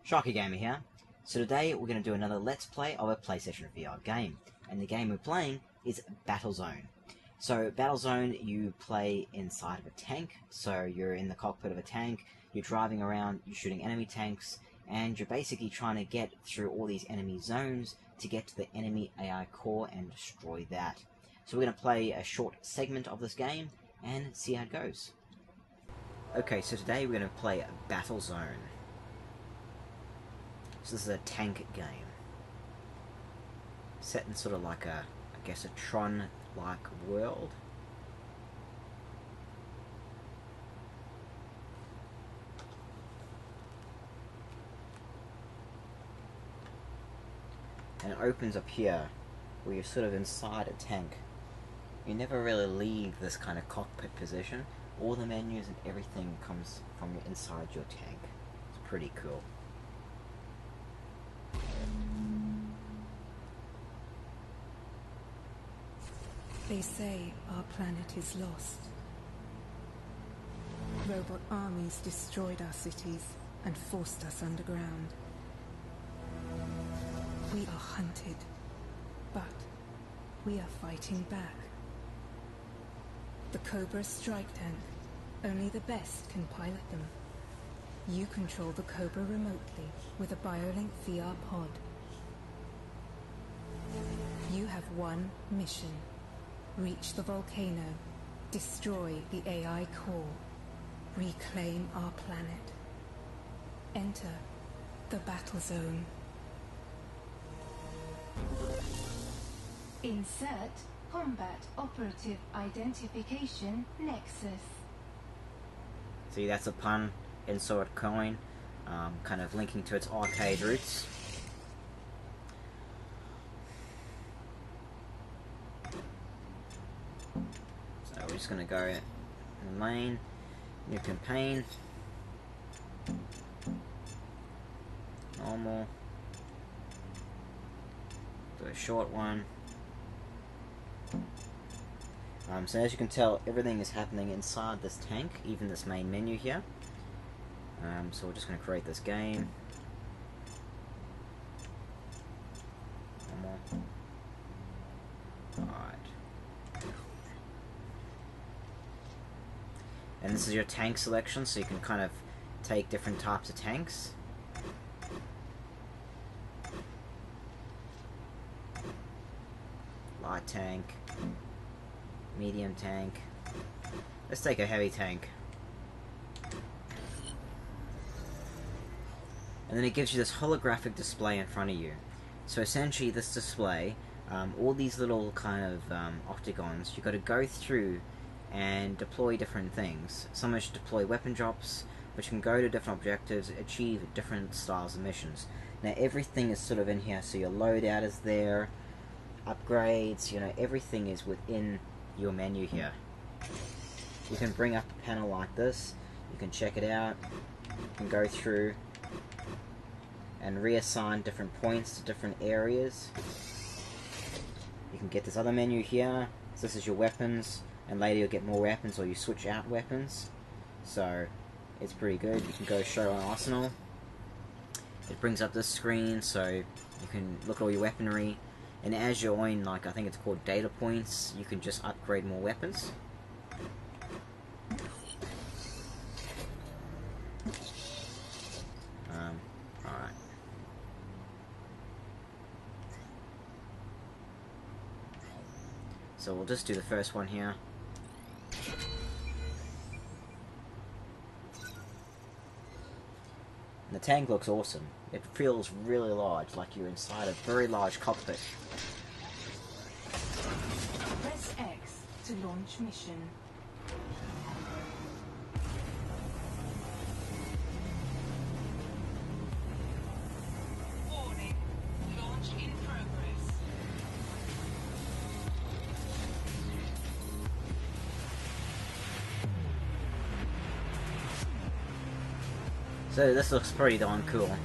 Sharkie Gamer here. So today we're going to do another Let's Play of a PlayStation VR game. And the game we're playing is Battlezone. So Battlezone, you play inside of a tank. So you're in the cockpit of a tank, you're driving around, you're shooting enemy tanks, and you're basically trying to get through all these enemy zones to get to the enemy AI core and destroy that. So we're going to play a short segment of this game and see how it goes. Okay, so today we're going to play Battlezone. So this is a tank game. Set in sort of like a, I guess, a Tron-like world. And it opens up here, where you're sort of inside a tank. You never really leave this kind of cockpit position. All the menus and everything comes from inside your tank. It's pretty cool. They say our planet is lost. Robot armies destroyed our cities and forced us underground. We are hunted, but we are fighting back. The Cobra strike tank. Only the best can pilot them. You control the Cobra remotely with a BioLink VR pod. You have one mission. Reach the volcano, destroy the AI core, reclaim our planet. Enter the Battlezone. Insert Combat Operative Identification Nexus. See, that's a pun, insert coin, kind of linking to its arcade roots. So we're just going to go in lane, new campaign, normal, do a short one. So as you can tell, everything is happening inside this tank, even this main menu here. So we're just going to create this game. Normal. Alright. And this is your tank selection, so you can kind of take different types of tanks. Light tank, medium tank. Let's take a heavy tank. And then it gives you this holographic display in front of you. So essentially this display, all these little kind of octagons, you've got to go through and deploy different things. Some which deploy weapon drops, which can go to different objectives, achieve different styles of missions. Now everything is sort of in here, so your loadout is there, upgrades, you know, everything is within your menu here. You can bring up a panel like this, you can check it out, you can go through and reassign different points to different areas. You can get this other menu here, so this is your weapons, and later you'll get more weapons or you switch out weapons. So it's pretty good. You can go show an arsenal. It brings up this screen so you can look at all your weaponry. And as you earn, like, I think it's called data points, you can just upgrade more weapons. Alright. So we'll just do the first one here. And the tank looks awesome. It feels really large, like you're inside a very large cockpit. Press X to launch mission. Warning, launch in progress. So this looks pretty darn cool.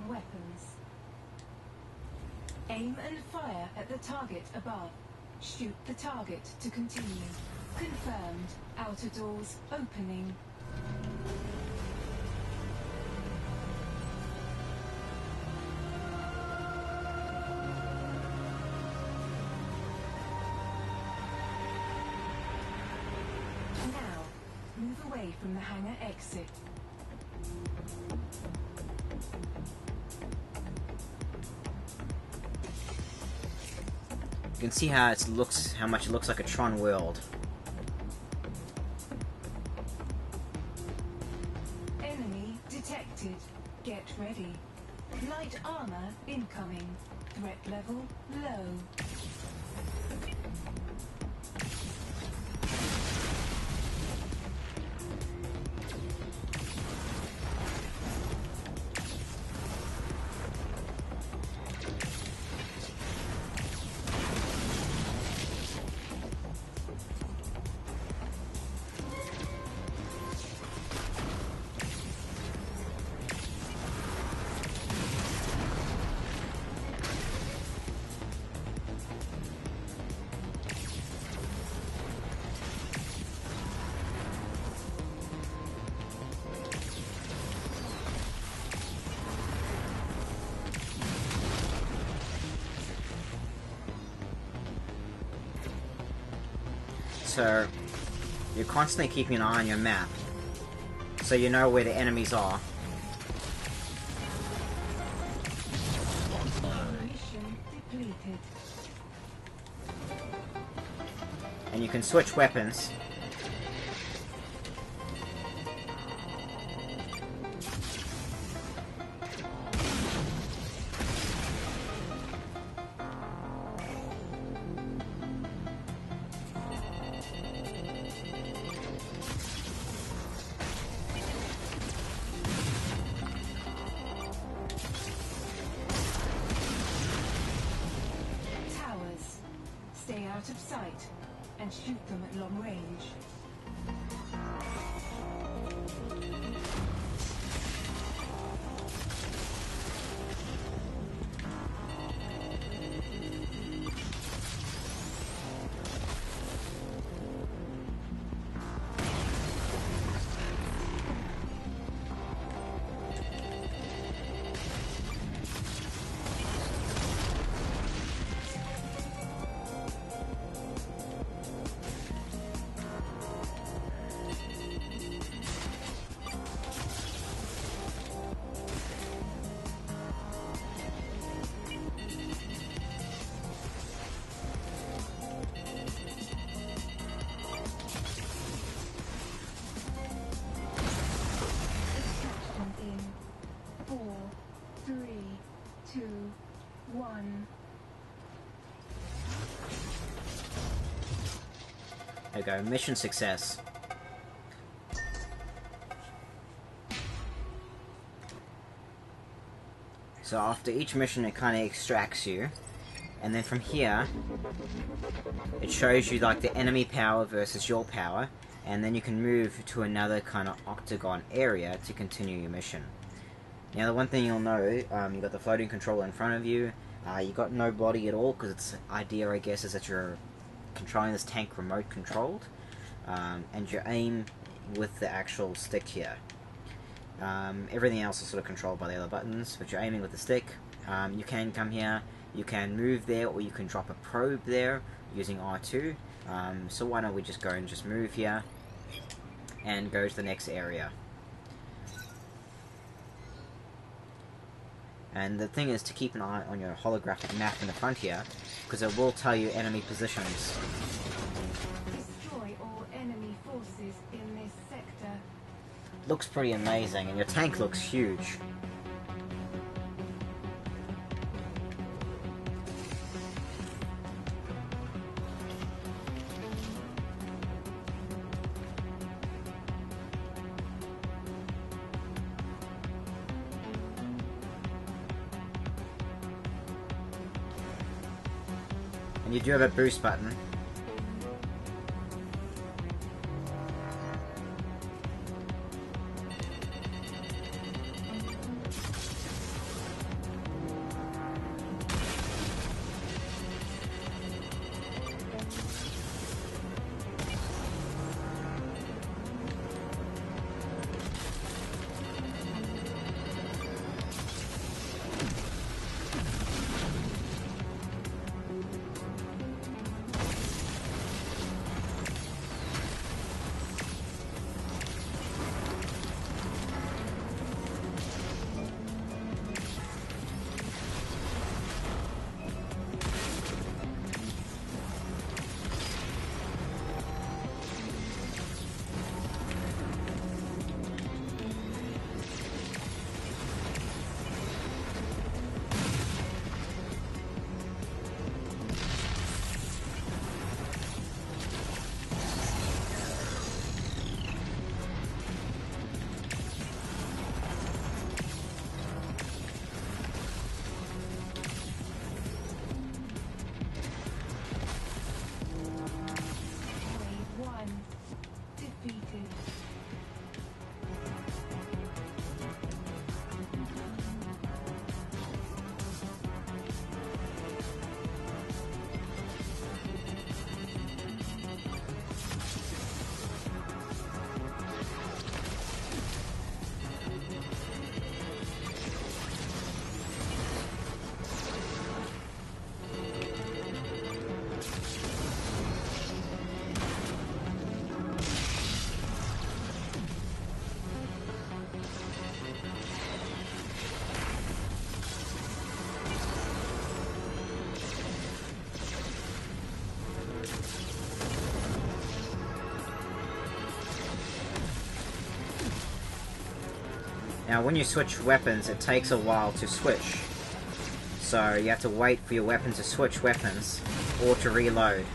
weapons. Aim and fire at the target above. Shoot the target to continue. Confirmed. Outer doors opening. Now, move away from the hangar exit. You can see how how much it looks like a Tron world. Enemy detected. Get ready. Light armor incoming. Threat level low. So, you're constantly keeping an eye on your map, so you know where the enemies are. Mission depleted. And you can switch weapons. Towers. Stay out of sight and shoot them at long range. Extraction in 4, 3, 2, 1. There we go, mission success. So after each mission it kind of extracts you, and then from here it shows you like the enemy power versus your power, and then you can move to another kind of octagon area to continue your mission. Now the one thing you'll know, you've got the floating controller in front of you, you got no body at all, because its idea I guess is that you're controlling this tank remote controlled, and you aim with the actual stick here. Everything else is sort of controlled by the other buttons, but you're aiming with the stick. You can come here, you can move there, or you can drop a probe there using R2. So why don't we just go and just move here and go to the next area. And the thing is to keep an eye on your holographic map in the front here, because it will tell you enemy positions. Destroy all enemy forces in this sector. Looks pretty amazing, and your tank looks huge. And you do have a boost button. Now, when you switch weapons, it takes a while to switch. So, you have to wait for your weapon to switch weapons, or to reload.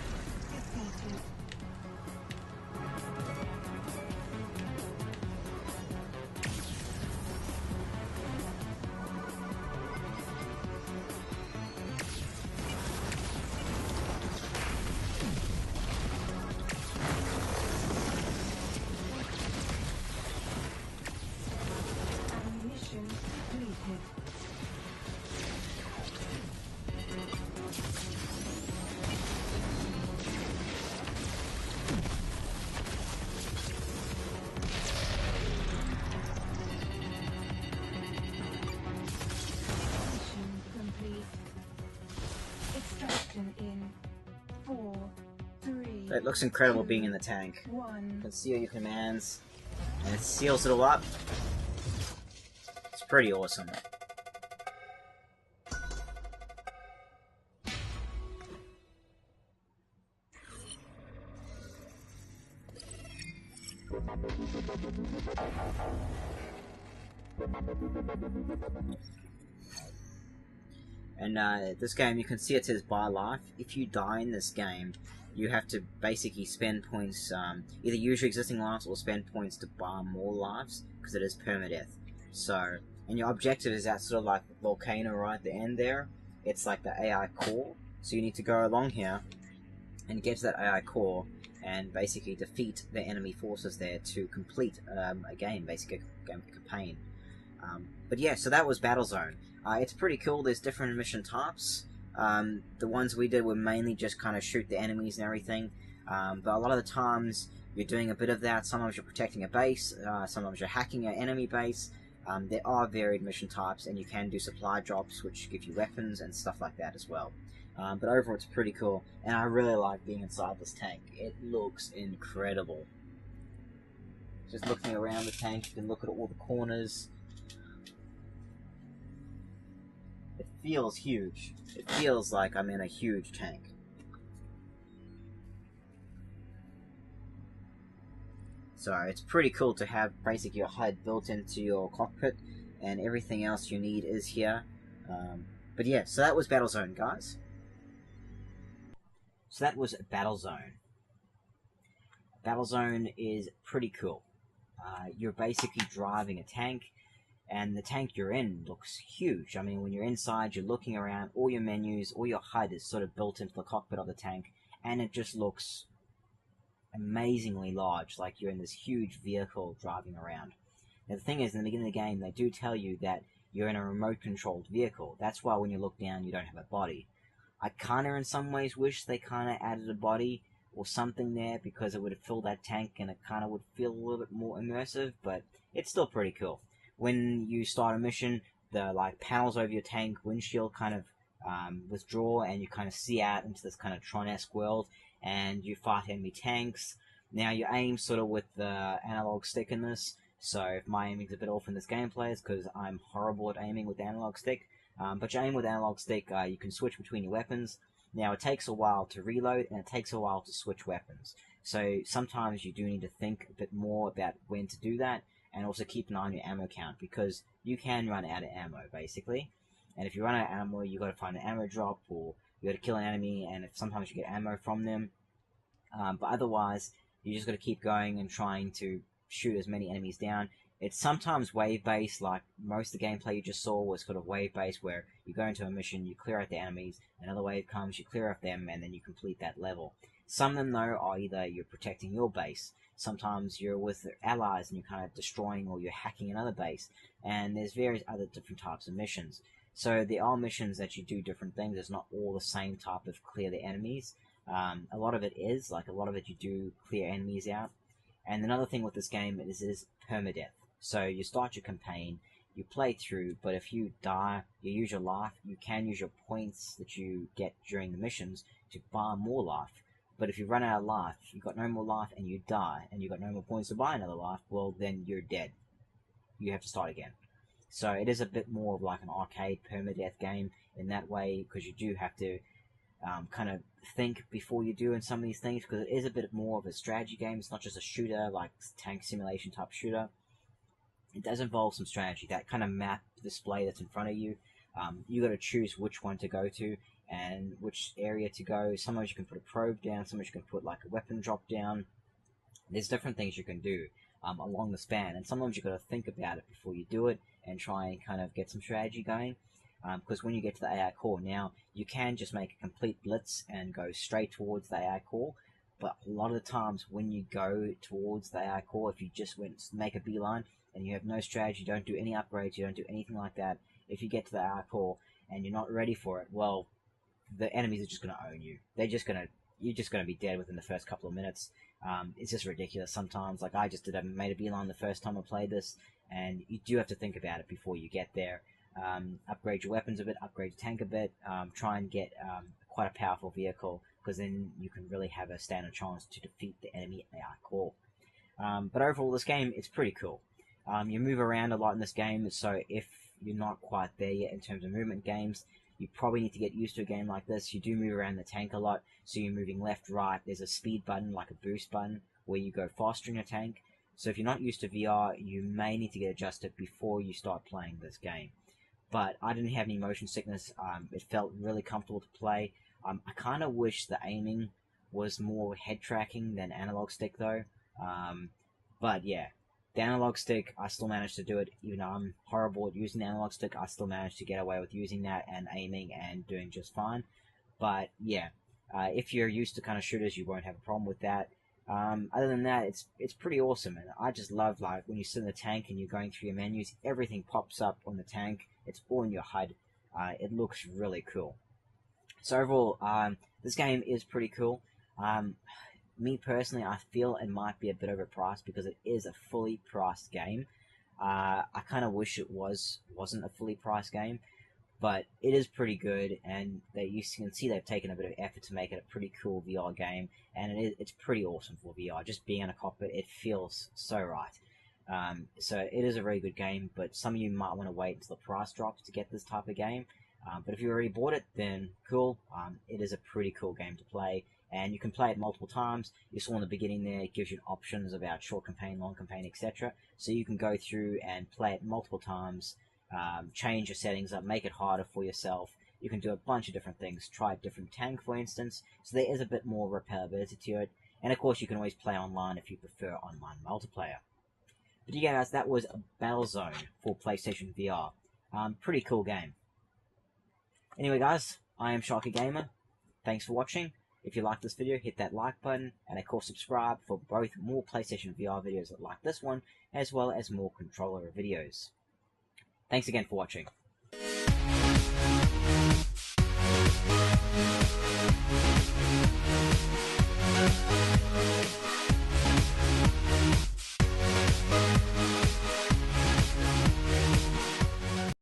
Mission completed. Mission complete. Extraction in 4, 3. It looks incredible being in the tank. 1. You can see all your commands, and it seals it all up. It's pretty awesome. And this game, you can see it says buy life. If you die in this game, you have to basically spend points, either use your existing lives or spend points to buy more lives, because it is permadeath. So, and your objective is that sort of like the volcano right at the end there. It's like the AI core. So you need to go along here and get to that AI core and basically defeat the enemy forces there to complete a game, basically a game campaign. But yeah, so that was Battlezone. It's pretty cool. There's different mission types. The ones we did were mainly just kind of shoot the enemies and everything. But a lot of the times you're doing a bit of that. Sometimes you're protecting a base. Sometimes you're hacking an enemy base. There are varied mission types, and you can do supply drops, which give you weapons and stuff like that as well. But overall, it's pretty cool, and I really like being inside this tank. It looks incredible. Just looking around the tank, you can look at all the corners. It feels huge. It feels like I'm in a huge tank. So it's pretty cool to have basically your HUD built into your cockpit, and everything else you need is here. But yeah, so that was Battlezone, guys. So that was Battlezone. Battlezone is pretty cool. You're basically driving a tank, and the tank you're in looks huge. I mean, when you're inside, you're looking around, all your menus, all your HUD is sort of built into the cockpit of the tank, and it just looks amazingly large, like you're in this huge vehicle driving around. Now, the thing is, in the beginning of the game, they do tell you that you're in a remote-controlled vehicle. That's why when you look down, you don't have a body. I kind of, in some ways, wish they kind of added a body or something there, because it would have filled that tank and it kind of would feel a little bit more immersive, but it's still pretty cool. When you start a mission, the panels over your tank windshield kind of withdraw, and you kind of see out into this kind of Tron-esque world, and you fight enemy tanks. Now, you aim sort of with the analog stick in this, so if my aiming's a bit off in this gameplay, it's because I'm horrible at aiming with the analog stick. But you aim with the analog stick, you can switch between your weapons. Now, it takes a while to reload, and it takes a while to switch weapons. So sometimes you do need to think a bit more about when to do that, and also keep an eye on your ammo count, because you can run out of ammo, basically. And if you run out of ammo, you got to find an ammo drop, or you got to kill an enemy, and sometimes you get ammo from them. But otherwise, you just got to keep going and trying to shoot as many enemies down. It's sometimes wave-based, like most of the gameplay you just saw was sort of wave-based, where you go into a mission, you clear out the enemies, another wave comes, you clear out them, and then you complete that level. Some of them, though, are either you're protecting your base, sometimes you're with allies and you're kind of destroying or you're hacking another base, and there's various other different types of missions. So there are missions that you do different things. It's not all the same type of clear the enemies. A lot of it is, like a lot of it you do clear enemies out. And another thing with this game is it is permadeath. So you start your campaign, you play through, but if you die, you use your life, you can use your points that you get during the missions to buy more life. But if you run out of life, you've got no more life, and you die, and you've got no more points to buy another life, well, then you're dead. You have to start again. So it is a bit more of like an arcade permadeath game in that way, because you do have to kind of think before you do in some of these things, because it is a bit more of a strategy game. It's not just a shooter, like tank simulation type shooter. It does involve some strategy. That kind of map display that's in front of you, you got to choose which one to go to and which area to go. Sometimes you can put a probe down, sometimes you can put like a weapon drop down. There's different things you can do along the span, and sometimes you've got to think about it before you do it and try and kind of get some strategy going. Because when you get to the AI core, now you can just make a complete blitz and go straight towards the AI core, but a lot of the times when you go towards the AI core, if you just make a beeline and you have no strategy, you don't do any upgrades, you don't do anything like that, if you get to the AI core and you're not ready for it, well, the enemies are just going to own you. You're just going to be dead within the first couple of minutes. It's just ridiculous sometimes. Like I just made a beeline the first time I played this, and you do have to think about it before you get there. Upgrade your weapons a bit, upgrade your tank a bit, try and get quite a powerful vehicle, because then you can really have a standard chance to defeat the enemy AI core. But overall, this game is pretty cool. You move around a lot in this game, so if you're not quite there yet in terms of movement games, you probably need to get used to a game like this. You do move around the tank a lot, so you're moving left, right. There's a speed button, like a boost button, where you go faster in your tank. So if you're not used to VR, you may need to get adjusted before you start playing this game. But I didn't have any motion sickness. It felt really comfortable to play. I kind of wish the aiming was more head tracking than analog stick, though. But yeah, the analog stick, I still managed to do it. Even though I'm horrible at using the analog stick, I still managed to get away with using that and aiming and doing just fine. But yeah, if you're used to kind of shooters, you won't have a problem with that. Other than that, it's pretty awesome, and I just love, like, when you sit in the tank and you're going through your menus, everything pops up on the tank. It's all in your HUD. It looks really cool. So overall, this game is pretty cool. Me personally, I feel it might be a bit overpriced because it is a fully priced game. I kind of wish it wasn't a fully priced game, but it is pretty good, and you can see they've taken a bit of effort to make it a pretty cool VR game, and it's pretty awesome for VR. Just being in a cockpit, it feels so right. So it is a very good game, but some of you might want to wait until the price drops to get this type of game. But if you already bought it, then cool. It is a pretty cool game to play, and you can play it multiple times. You saw in the beginning there, it gives you options about short campaign, long campaign, etc. So you can go through and play it multiple times, change your settings up, make it harder for yourself. You can do a bunch of different things. Try a different tank, for instance, so there is a bit more replayability to it. And of course, you can always play online if you prefer online multiplayer. But yeah, guys, that was Battlezone for PlayStation VR. Pretty cool game. Anyway, guys, I am Sharkie Gamer. Thanks for watching. If you like this video, hit that like button, and of course subscribe for both more PlayStation VR videos like this one, as well as more controller videos. Thanks again for watching.